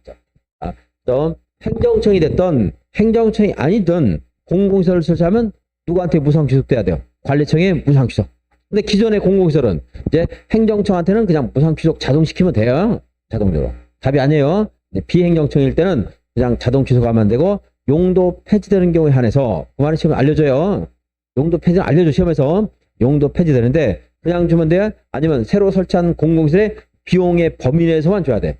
또 행정청이 됐던 행정청이 아니든 공공시설을 설치하면 누구한테 무상 취소돼야 돼요? 관리청에 무상 취소. 근데 기존의 공공시설은 이제 행정청한테는 그냥 무상 취소 자동시키면 돼요. 자동적으로. 답이 아니에요. 비행정청일 때는 그냥 자동 취소가 하면 안 되고 용도 폐지되는 경우에 한해서 그 말은 시험에 알려줘요. 용도 폐지는 알려줘 시험에서 용도 폐지되는데 그냥 주면 돼요? 아니면 새로 설치한 공공시설의 비용의 범위 내에서만 줘야 돼.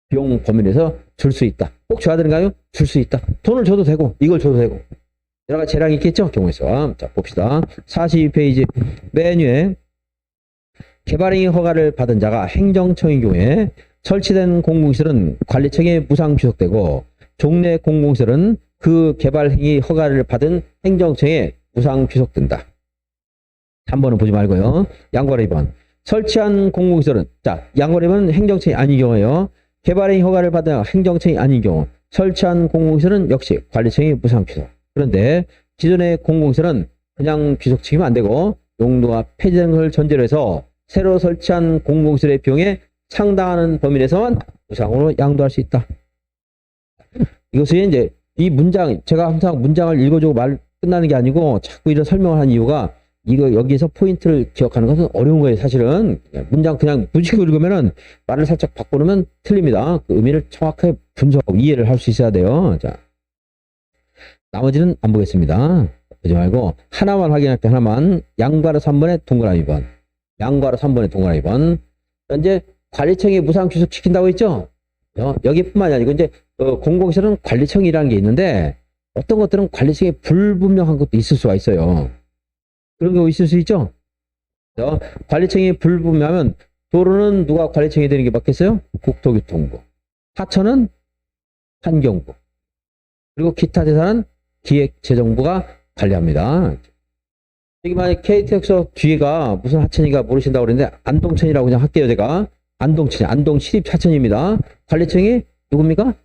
비용 범위 내에서 줄 수 있다. 꼭 줘야 되는가요? 줄 수 있다. 돈을 줘도 되고 이걸 줘도 되고 여러 가지 재량이 있겠죠? 경우에서. 자 봅시다. 42페이지 맨 위에 개발행위 허가를 받은 자가 행정청의 경우에 설치된 공공시설은 관리청에 무상 취소되고 종래 공공시설은 그 개발행위 허가를 받은 행정청에 무상 취소된다. 3번은 보지 말고요. 양보라 2번. 설치한 공공시설은 자 양보라 2번은 행정청이 아닌 경우에요. 개발행위 허가를 받은 행정청이 아닌 경우 설치한 공공시설은 역시 관리청이 무상 취소. 그런데 기존의 공공시설은 그냥 귀속시키면 안 되고 용도가 폐지되는 걸 전제로 해서 새로 설치한 공공시설의 비용에 상당하는 범위 내에서만 무상으로 양도할 수 있다. 이것이 이제 이 문장 제가 항상 문장을 읽어주고 말 끝나는 게 아니고 자꾸 이런 설명을 한 이유가 이거 여기에서 포인트를 기억하는 것은 어려운 거예요. 사실은 문장 그냥 무지개 읽으면은 말을 살짝 바꿔놓으면 틀립니다. 그 의미를 정확하게 분석하고 이해를 할 수 있어야 돼요. 자, 나머지는 안 보겠습니다. 보지 말고 하나만 확인할 때 하나만 양괄호 3번에 동그라미 번. 양괄호 3번에 동그라미 번. 현재 관리청이 무상 취소시킨다고 했죠? 여기뿐만이 아니고 이제 공공시설은 관리청이라는 게 있는데 어떤 것들은 관리청이 불분명한 것도 있을 수가 있어요. 그런 경우 있을 수 있죠? 관리청이 불분명하면 도로는 누가 관리청이 되는 게 맞겠어요? 국토교통부. 하천은 환경부. 그리고 기타 재산은 기획재정부가 관리합니다. 여기 만약 KTX 뒤가 무슨 하천인가 모르신다고 그랬는데 안동천이라고 그냥 할게요. 제가. 안동천, 안동시립 하천입니다. 관리청이 누굽니까?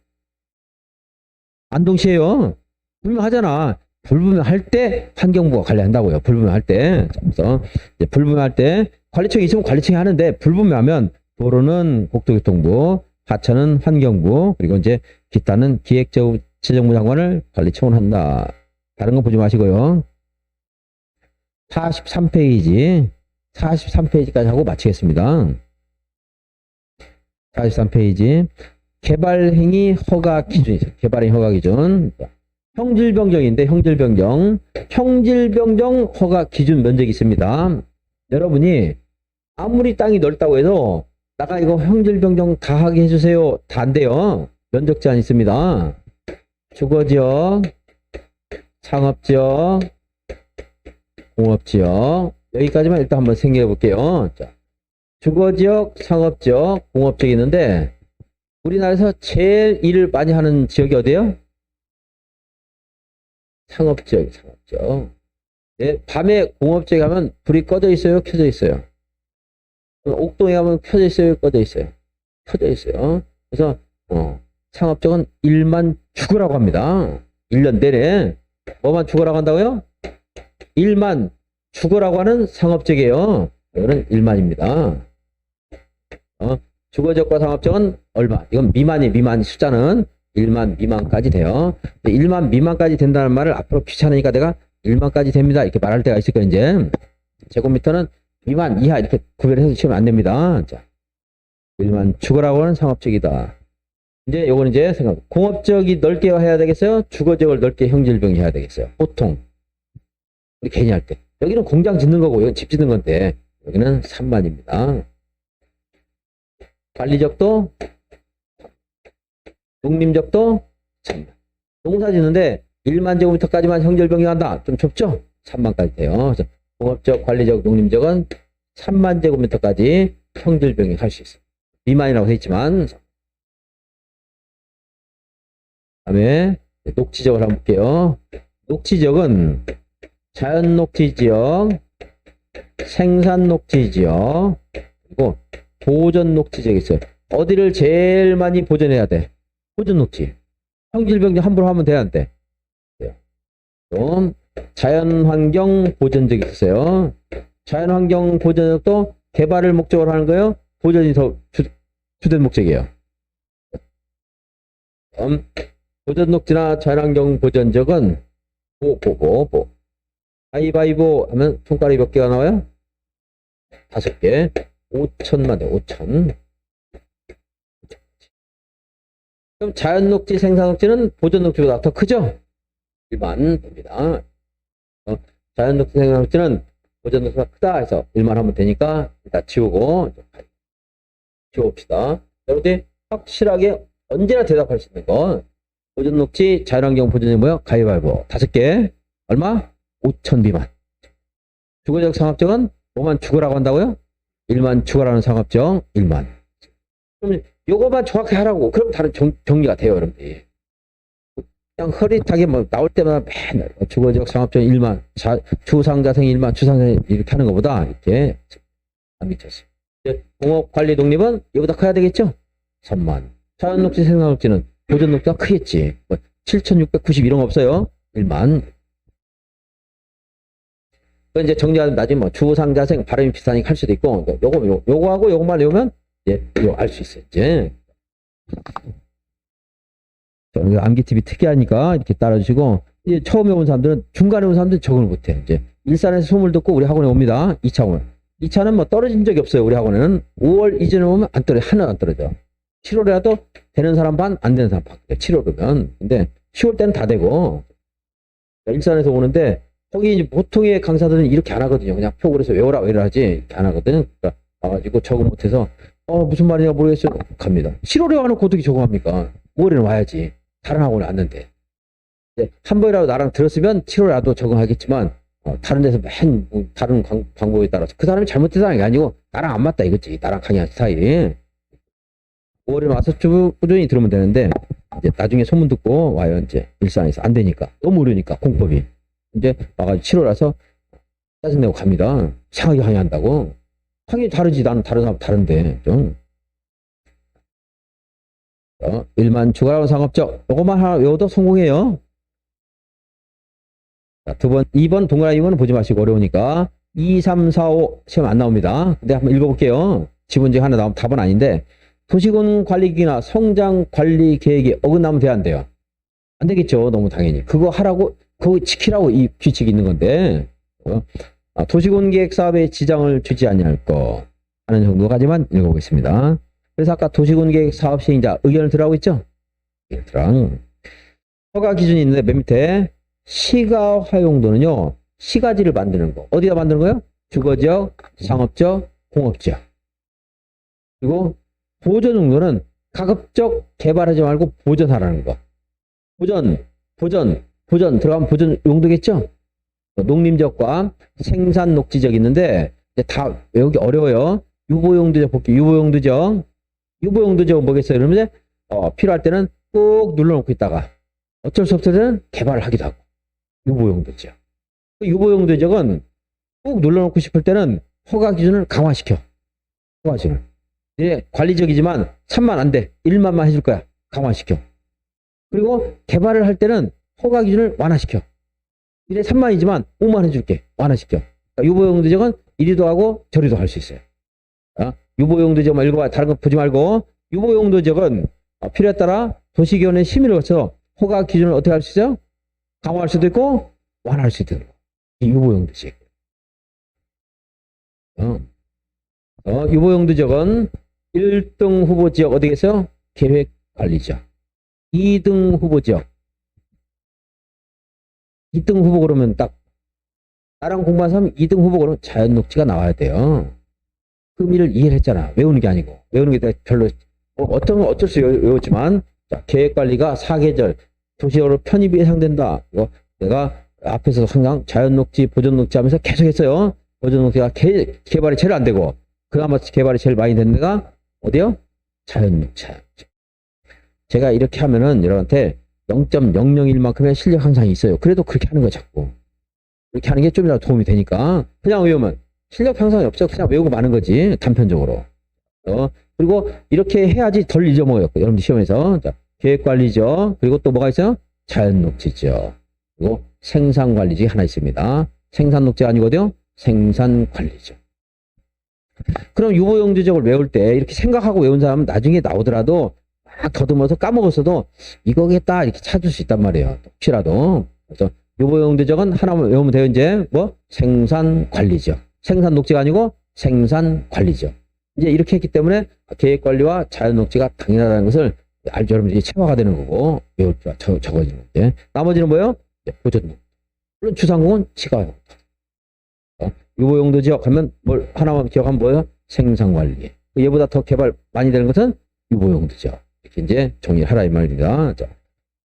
안동시예요. 불분명하잖아. 불분명할 때 환경부가 관리한다고요. 불분명할 때. 그래서 이제 불분명할 때 관리청이 있으면 관리청이 하는데 불분명하면 도로는 국토교통부, 하천은 환경부, 그리고 이제 기타는 기획재정부 장관을 관리청을 한다. 다른 거 보지 마시고요. 43페이지까지 하고 마치겠습니다. 43페이지. 개발행위 허가 기준이 있어요. 개발행위 허가 기준. 형질변경인데 형질변경 허가 기준 면적이 있습니다. 여러분이 아무리 땅이 넓다고 해도 나가 이거 형질변경 다 하게 해주세요. 다 안 돼요. 면적 제한 있습니다. 주거지역, 상업지역, 공업지역 여기까지만 일단 한번 생각해 볼게요. 자, 주거지역, 상업지역, 공업지역이 있는데 우리나라에서 제일 일을 많이 하는 지역이 어디예요? 상업지역. 네, 밤에 공업지역에 가면 불이 꺼져 있어요? 켜져 있어요? 옥동에 가면 켜져 있어요? 꺼져 있어요? 켜져 있어요. 그래서 상업지역은 일만 죽으라고 합니다. 1년 내내. 뭐만 죽으라고 한다고요? 일만 죽으라고 하는 상업지역이에요. 이거는 1만입니다. 주거지역과 상업지역은 얼마? 이건 미만 숫자는 1만 미만까지 돼요. 1만 미만까지 된다는 말을 앞으로 귀찮으니까 내가 1만까지 됩니다. 이렇게 말할 때가 있을 거예요, 이제. 제곱미터는 미만, 이하 이렇게 구별해서 치면 안 됩니다. 자, 1만 죽으라고 하는 상업지역이다. 이제 요건 이제 생각. 공업지역이 넓게 해야 되겠어요? 주거지역을 넓게 형질병이 해야 되겠어요? 보통. 우리 괜히 할 때. 여기는 공장 짓는 거고, 여기는 집 짓는 건데, 여기는 3만입니다. 관리적도 농림적도 3만. 농사 짓는데 1만 제곱미터까지만 형질 변경한다. 좀 좁죠? 3만까지 돼요. 그래서 공업적, 관리적, 농림적은 3만 제곱미터까지 형질 변경할 수 있어요. 미만이라고 돼 있지만. 다음에 녹지적을 한번 볼게요. 녹지적은 자연 녹지 지역, 생산 녹지 지역, 그리고 보전 녹지 지역이 있어요. 어디를 제일 많이 보존해야 돼? 보전 녹지. 형질 변경 함부로 하면 돼야 안 돼? 좀 자연환경 보전적이 있어요. 자연환경 보전적도 개발을 목적으로 하는 거예요. 보전이 더 주된 목적이에요. 보전 녹지나 자연환경 보전적은 보. 가위바위보 하면 손가락이 몇 개가 나와요? 5개. 5천만 돼. 5천. 그럼 자연 녹지, 생산 녹지는 보전 녹지보다 더 크죠? 1만 봅니다. 자연 녹지, 생산 녹지는 보전 녹지가 크다 해서 1만 하면 되니까 일단 지우고 지워봅시다. 여러분들 확실하게 언제나 대답할 수 있는 건 보전 녹지, 자연환경 보전이 뭐요? 가위바위보 5개. 얼마? 5천 미만. 주거적 상업적은 뭐만 주거라고 한다고요? 1만 주거라는 상업적 1만. 그럼 요거만 정확히 하라고. 그럼 다른 정리가 돼요, 여러분들. 그냥 흐릿하게 뭐 나올 때마다 맨날 주거적 상업적 1만, 주상자생 1만, 주상자생 이렇게 하는 것보다 이렇게 안 미쳤어요. 공업 관리 독립은 이보다 커야 되겠죠? 3만. 자연 녹지, 생산 녹지는 보전 녹지가 크겠지. 뭐 7,690 이런 거 없어요. 1만. 그 이제 정리하면 나중에 뭐 주상자생 발음이 비슷하니까 할 수도 있고, 요거하고 요거만 외우면 이제 이거 알 수 있어요. 이제 암기팁이 특이하니까 이렇게 따라주시고, 이제 처음에 온 사람들은 중간에 온 사람들은 적응을 못해. 이제 일산에서 소문 듣고 우리 학원에 옵니다. 2차원. 2차는 뭐 떨어진 적이 없어요. 우리 학원에는 5월 이전에 오면 안 떨어져. 하나 안 떨어져. 7월에라도 되는 사람 반, 안 되는 사람 반. 7월이면. 근데 10월 때는 다 되고, 일산에서 오는데 거기 이제 보통의 강사들은 이렇게 안 하거든요. 그냥 표고에서 외워라 하지 이렇게 안 하거든. 그러니까 와가지고 적응 못해서 무슨 말이냐 모르겠어요. 갑니다. 7월에 와놓고 어떻게 적응합니까? 5월에는 와야지. 다른 학원에 왔는데. 한 번이라도 나랑 들었으면 7월에 와도 적응하겠지만 다른 데서 맨 다른 방법에 따라서 그 사람이 잘못해서 게 아니고 나랑 안 맞다 이거지. 나랑 강의한 스타일이. 5월에 와서 꾸준히 들으면 되는데 이제 나중에 소문 듣고 와요. 이제 일산에서 안 되니까 너무 어려우니까 공법이. 이제 와가지고 7월 와서 짜증내고 갑니다. 이상하게 강의한다고. 강의 다르지. 나는 다른 사람 다른데 좀. 1만 주거라고 상업적. 요것만 하나 외워도 성공해요. 자, 2번 동그라미 2번은 보지 마시고 어려우니까 2, 3, 4, 5 시험 안 나옵니다. 근데 한번 읽어볼게요. 지문제 하나 나오면 답은 아닌데 도시군 관리기나 성장 관리 계획이 어긋나면 돼야 안 돼요? 안 되겠죠. 너무 당연히. 그거 하라고 그거 지키라고 이 규칙이 있는 건데 도시군 계획 사업에 지장을 주지 아니할 거 하는 정도까지만 읽어보겠습니다. 그래서 아까 도시군 계획 사업 시행자 의견을 들어가고 있죠? 허가 기준이 있는데 맨 밑에 시가 활용도는요. 시가지를 만드는 거. 어디다 만드는 거예요? 주거지역, 상업지역, 공업지역. 그리고 보존 용도는 가급적 개발하지 말고 보존하라는 거. 보존 들어가면 보존 용도겠죠? 농림적과 생산 녹지적 있는데 이제 다 외우기 어려워요. 유보용도적 볼게요. 유보용도적 뭐겠어요? 그러면 필요할 때는 꼭 눌러놓고 있다가 어쩔 수 없을 때는 개발을 하기도 하고. 유보용도적. 유보용도적은 꼭 눌러놓고 싶을 때는 허가 기준을 강화시켜. 허가 기준을. 이제 관리적이지만 3만 안 돼. 1만만 해줄 거야. 강화시켜. 그리고 개발을 할 때는 허가 기준을 완화시켜. 이래 3만이지만 5만 해줄게. 완화시켜. 그러니까 유보용도적은 이리도 하고 저리도 할 수 있어요. 유보용도적만 읽어봐. 다른 거 보지 말고. 유보용도적은 필요에 따라 도시기원의 심의를 거쳐 허가 기준을 어떻게 할 수 있어요? 강화할 수도 있고 완화할 수도 있고. 유보용도적. 유보용도적은 1등 후보 지역 어디겠어요? 계획관리지역. 2등 후보 지역. 2등 후보 그러면 딱 나랑 공부한 사람 2등 후보 그러면 자연녹지가 나와야 돼요. 의미를 이해를 했잖아. 외우는 게 아니고. 외우는 게 별로, 어떤 건 어쩔 수 외웠지만, 자, 계획관리가 사계절, 도시적으로 편입이 예상된다. 이거 내가 앞에서 항상 자연녹지, 보존녹지 하면서 계속 했어요. 보존녹지가 개발이 제일 안 되고, 그나마 개발이 제일 많이 되는 데가 어디요? 자연녹지. 제가 이렇게 하면은 여러분한테 0.001만큼의 실력 향상이 있어요. 그래도 그렇게 하는 거예요, 자꾸. 그렇게 하는 게 좀이라도 도움이 되니까. 그냥 외우면 실력 향상이 없어. 그냥 외우고 마는 거지, 단편적으로. 그리고 이렇게 해야지 덜 잊어먹어요. 여러분들 시험에서. 자, 계획관리죠. 그리고 또 뭐가 있어요? 자연녹지죠. 그리고 생산관리지 하나 있습니다. 생산녹지가 아니거든요. 생산관리죠. 그럼 유보용지적을 외울 때 이렇게 생각하고 외운 사람은 나중에 나오더라도 막 더듬어서 까먹었어도 이거겠다 이렇게 찾을 수 있단 말이에요. 혹시라도. 그래서 유보용지적은 하나만 외우면 돼요. 이제 뭐 생산관리죠. 생산녹지가 아니고 생산관리죠. 이제 이렇게 했기 때문에 계획관리와 자연녹지가 당연하다는 것을 알죠. 여러분들이 체화가 되는 거고 외울 줄 적어지는 거지. 나머지는 뭐예요? 보존녹. 물론 주상공은 지가요. 유보용도 지역 하면 뭘 하나만 기억하면 뭐예요? 생산관리. 얘보다 더 개발 많이 되는 것은 유보용도 지역. 이렇게 이제 정리를 하라 이 말입니다. 자,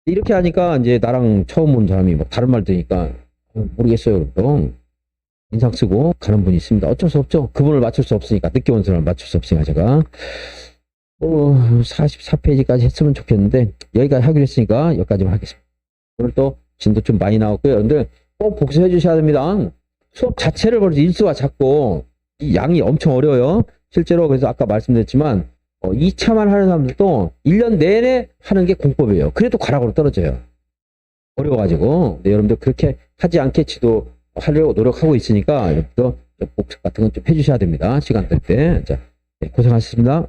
이렇게 하니까 이제 나랑 처음 온 사람이 뭐 다른 말 들으니까 모르겠어요. 그럼 인상 쓰고 가는 분이 있습니다. 어쩔 수 없죠. 그분을 맞출 수 없으니까 늦게 온 사람을 맞출 수 없으니까 제가 44페이지까지 했으면 좋겠는데 여기까지 하기로 했으니까 여기까지만 하겠습니다. 오늘 또 진도 좀 많이 나왔고요. 여러분들 꼭 복습해 주셔야 됩니다. 수업 자체를 벌써 일수가 작고 이 양이 엄청 어려워요. 실제로 그래서 아까 말씀드렸지만 2차만 하는 사람들도 1년 내내 하는 게 공법이에요. 그래도 과락으로 떨어져요. 어려워가지고. 근데 여러분들 그렇게 하지 않게 지도 하려고 노력하고 있으니까 여러분도 복습 같은 건 좀 해주셔야 됩니다. 시간 될 때. 자, 네, 고생하셨습니다.